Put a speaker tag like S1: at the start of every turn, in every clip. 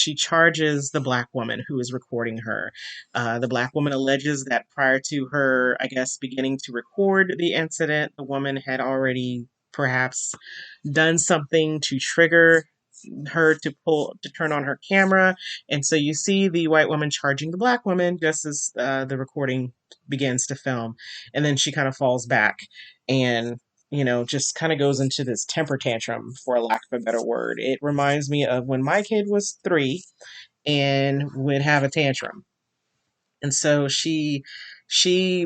S1: she charges the black woman who is recording her. The black woman alleges that prior to her, I guess, beginning to record the incident, the woman had already perhaps done something to trigger her to turn on her camera. And so you see the white woman charging the black woman just as the recording begins to film. And then she kind of falls back and, just kind of goes into this temper tantrum, for a lack of a better word. It reminds me of when my kid was 3 and would have a tantrum. And so she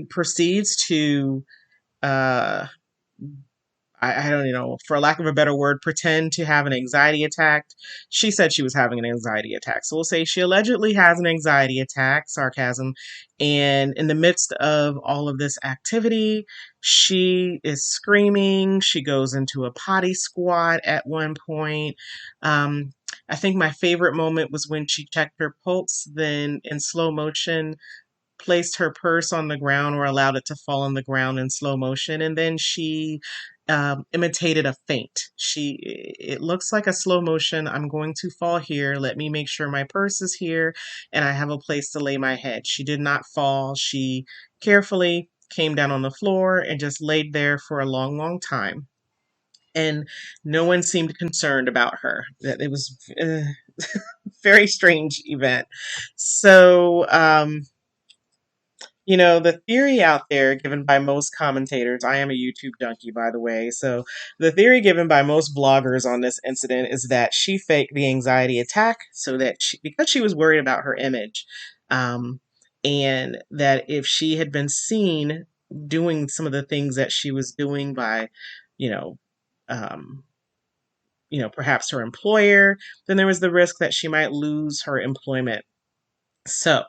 S1: proceeds to uh I don't know, for lack of a better word, pretend to have an anxiety attack. She said she was having an anxiety attack. So we'll say she allegedly has an anxiety attack, sarcasm. And in the midst of all of this activity, she is screaming. She goes into a potty squat at one point. I think my favorite moment was when she checked her pulse, then in slow motion, placed her purse on the ground or allowed it to fall on the ground in slow motion, and then she imitated a faint. It looks like a slow motion. I'm going to fall here. Let me make sure my purse is here and I have a place to lay my head. She did not fall. She carefully came down on the floor and just laid there for a long, long time. And no one seemed concerned about her. That it was a very strange event. So, the theory out there given by most commentators, I am a YouTube junkie, by the way. So, the theory given by most bloggers on this incident is that she faked the anxiety attack so that because she was worried about her image, um, and that if she had been seen doing some of the things that she was doing by, you know, um, perhaps her employer, then there was the risk that she might lose her employment. So,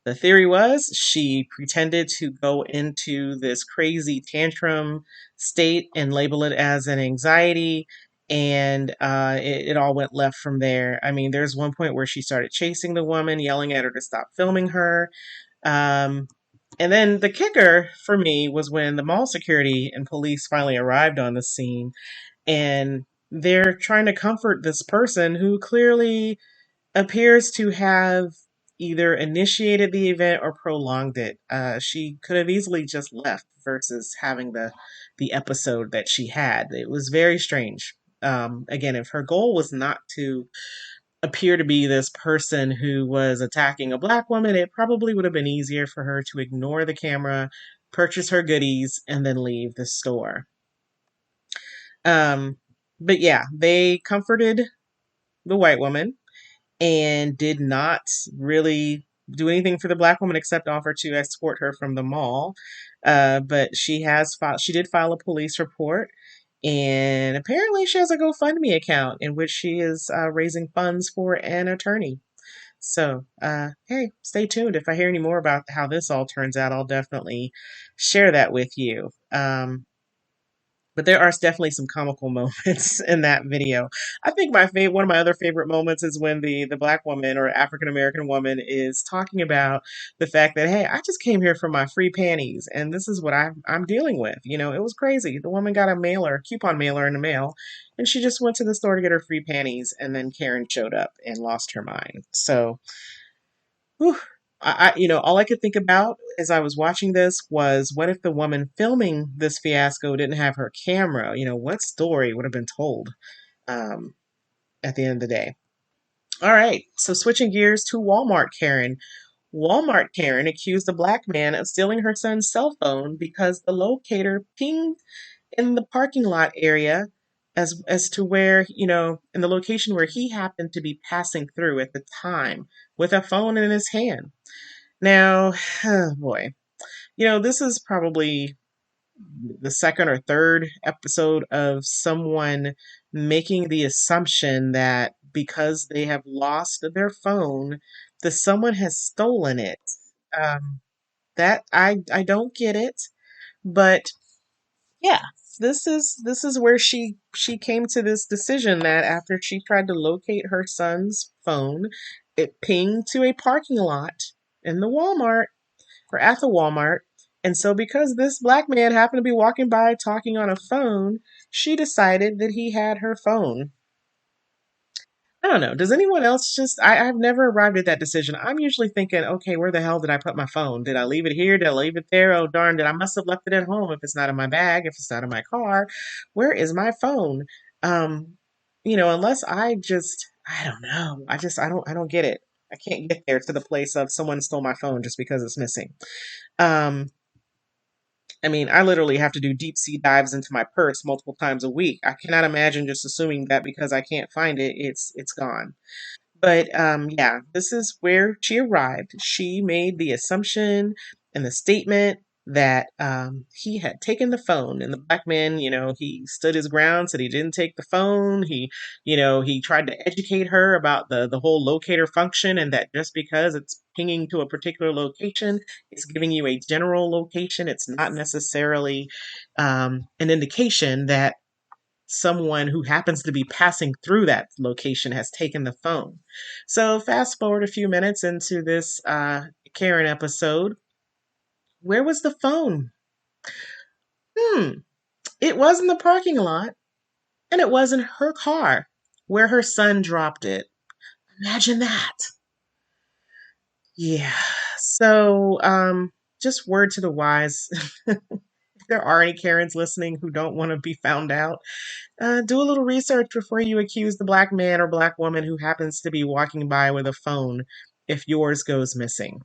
S1: the theory was she pretended to go into this crazy tantrum state and label it as an anxiety, and it all went left from there. I mean, there's one point where she started chasing the woman, yelling at her to stop filming her. Um, and then the kicker for me was when the mall security and police finally arrived on the scene, and they're trying to comfort this person who clearly appears to have either initiated the event or prolonged it. She could have easily just left versus having the episode that she had. It was very strange. Again, if her goal was not to appear to be this person who was attacking a black woman, it probably would have been easier for her to ignore the camera, purchase her goodies, and then leave the store. Um, but yeah, they comforted the white woman and did not really do anything for the black woman except offer to escort her from the mall. But she did file a police report, and apparently she has a GoFundMe account in which she is raising funds for an attorney. So, hey, stay tuned. If I hear any more about how this all turns out, I'll definitely share that with you. But there are definitely some comical moments in that video. I think one of my other favorite moments is when the black woman or African American woman is talking about the fact that, hey, I just came here for my free panties and this is what I'm dealing with. It was crazy. The woman got a coupon mailer in the mail, and she just went to the store to get her free panties, and then Karen showed up and lost her mind. So, whew, all I could think about as I was watching this was, what if the woman filming this fiasco didn't have her camera? What story would have been told um, at the end of the day? All right, so switching gears to Walmart Karen. Walmart Karen accused a black man of stealing her son's cell phone because the locator pinged in the parking lot area as to where, in the location where he happened to be passing through at the time with a phone in his hand. Now, oh boy, this is probably the second or third episode of someone making the assumption that because they have lost their phone, that someone has stolen it. Um, that I don't get it, but yeah, this is where she came to this decision that after she tried to locate her son's phone, it pinged to a parking lot in the Walmart or at the Walmart. And so, because this black man happened to be walking by talking on a phone, she decided that he had her phone. I don't know. Does anyone else just, I've never arrived at that decision. I'm usually thinking, okay, where the hell did I put my phone? Did I leave it here? Did I leave it there? Oh, darn, did I must have left it at home if it's not in my bag, if it's not in my car. Where is my phone? Um, unless I don't know. I don't get it. I can't get there to the place of someone stole my phone just because it's missing. Um, I mean, I literally have to do deep sea dives into my purse multiple times a week. I cannot imagine just assuming that because I can't find it, it's gone. But yeah, this is where she arrived. She made the assumption and the statement that he had taken the phone, and the black man, he stood his ground, said he didn't take the phone. He tried to educate her about the whole locator function, and that just because it's pinging to a particular location, it's giving you a general location. It's not necessarily an indication that someone who happens to be passing through that location has taken the phone. So, fast forward a few minutes into this Karen episode. Where was the phone? Hmm. It was in the parking lot, and it was in her car where her son dropped it. Imagine that. Yeah. So, just word to the wise. If there are any Karens listening who don't want to be found out, do a little research before you accuse the black man or black woman who happens to be walking by with a phone if yours goes missing.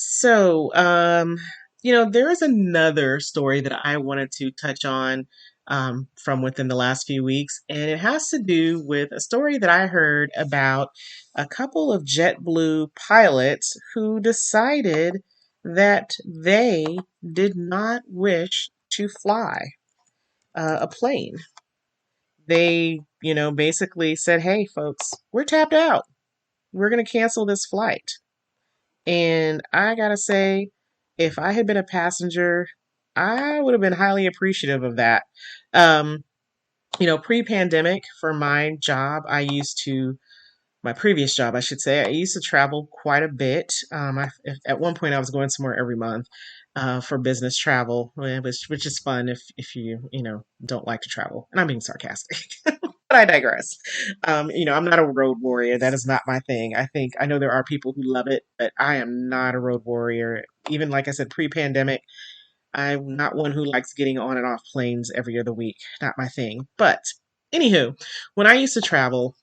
S1: So, there is another story that I wanted to touch on from within the last few weeks, and it has to do with a story that I heard about a couple of JetBlue pilots who decided that they did not wish to fly a plane. They, basically said, hey, folks, we're tapped out. We're going to cancel this flight. And I got to say, if I had been a passenger, I would have been highly appreciative of that. Um, Pre pandemic, for my previous job, I should say, I used to travel quite a bit. At one point, I was going somewhere every month for business travel, which is fun if you don't like to travel. And I'm being sarcastic, but I digress. I'm not a road warrior. That is not my thing. I know there are people who love it, but I am not a road warrior. Even like I said, pre-pandemic, I'm not one who likes getting on and off planes every other week. Not my thing. But anywho, when I used to travel,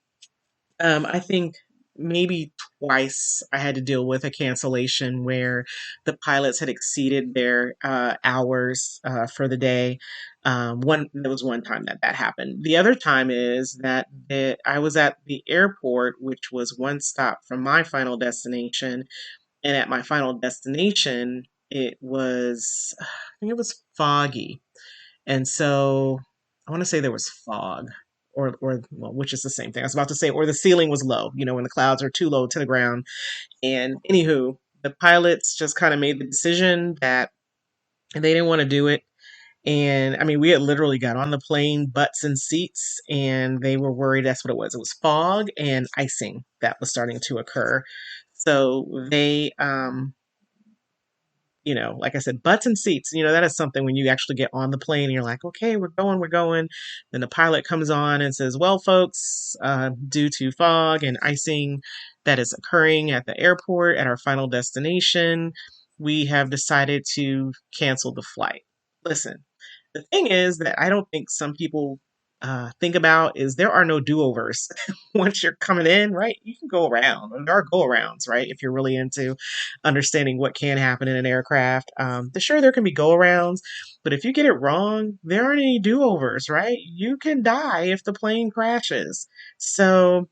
S1: I think maybe twice I had to deal with a cancellation where the pilots had exceeded their hours for the day. There was one time that happened. The other time is that I was at the airport, which was one stop from my final destination, and at my final destination, I think it was foggy, and so I want to say there was fog, or well, which is the same thing. I was about to say, or the ceiling was low, when the clouds are too low to the ground. And anywho, the pilots just kind of made the decision that they didn't want to do it. And I mean, we had literally got on the plane, butts and seats, and they were worried that's what it was. It was fog and icing that was starting to occur. So they like I said, butts and seats, that is something when you actually get on the plane and you're like, okay, we're going. Then the pilot comes on and says, well, folks, due to fog and icing that is occurring at the airport at our final destination, we have decided to cancel the flight. Listen, the thing is that I don't think some people think about is there are no do-overs. Once you're coming in, right, you can go around. And there are go-arounds, right, if you're really into understanding what can happen in an aircraft. Sure, there can be go-arounds, but if you get it wrong, there aren't any do-overs, right? You can die if the plane crashes. So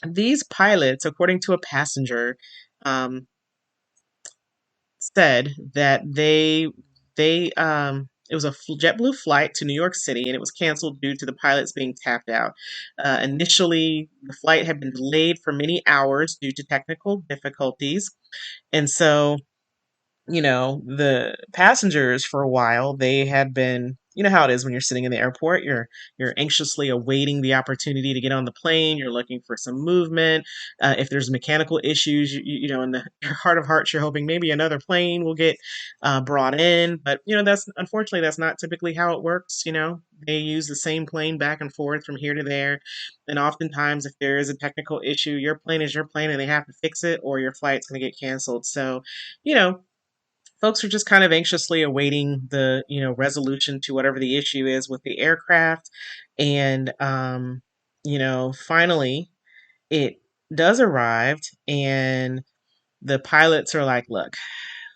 S1: these pilots, according to a passenger, um, said that it was a JetBlue flight to New York City, and it was canceled due to the pilots being tapped out. Initially, the flight had been delayed for many hours due to technical difficulties, and so the passengers for a while they had been you know how it is when you're sitting in the airport. You're anxiously awaiting the opportunity to get on the plane. You're looking for some movement. If there's mechanical issues, you know, in the your heart of hearts, you're hoping maybe another plane will get brought in. But you know, that's unfortunately that's not typically how it works. You know, they use the same plane back and forth from here to there. And oftentimes, if there is a technical issue, your plane is your plane and they have to fix it, or your flight's going to get canceled. So, you know, folks are just kind of anxiously awaiting the, you know, resolution to whatever the issue is with the aircraft. And, you know, finally it does arrive, and the pilots are like, look,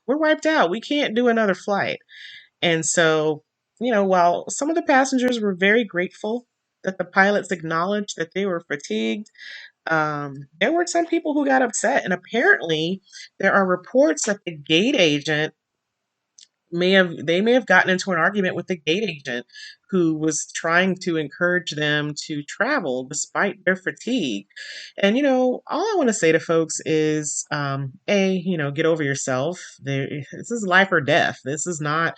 S1: we're wiped out. We can't do another flight. And so, you know, while some of the passengers were very grateful that the pilots acknowledged that they were fatigued, there were some people who got upset. And apparently, there are reports that the gate agent may have gotten into an argument with the gate agent who was trying to encourage them to travel despite their fatigue. And you know, all I want to say to folks is, you know, get over yourself. This is life or death. This is not.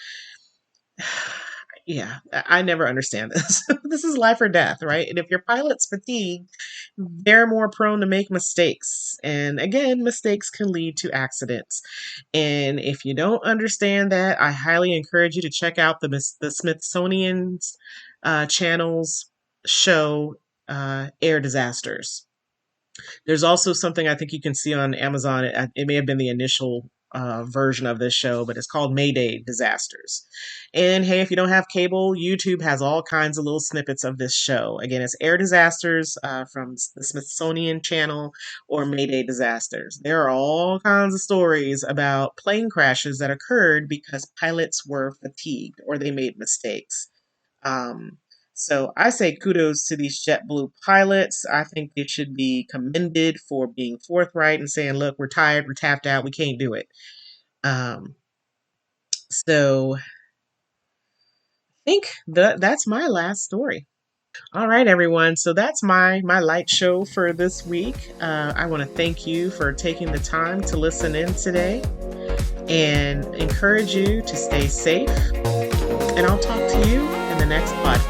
S1: Yeah, I never understand this. This is life or death, right? And if your pilot's fatigued, they're more prone to make mistakes. And again, mistakes can lead to accidents. And if you don't understand that, I highly encourage you to check out the Smithsonian's channel's show, Air Disasters. There's also something I think you can see on Amazon. It may have been the initial version of this show, but it's called Mayday Disasters. And hey, if you don't have cable, YouTube has all kinds of little snippets of this show. Again, it's Air Disasters from the Smithsonian Channel, or Mayday Disasters. There are all kinds of stories about plane crashes that occurred because pilots were fatigued or they made mistakes. Um, so I say kudos to these JetBlue pilots. I think they should be commended for being forthright and saying, look, we're tired, we're tapped out, we can't do it. Um, so I think that's my last story. All right, everyone. So that's my light show for this week. I want to thank you for taking the time to listen in today, and encourage you to stay safe. And I'll talk to you in the next podcast.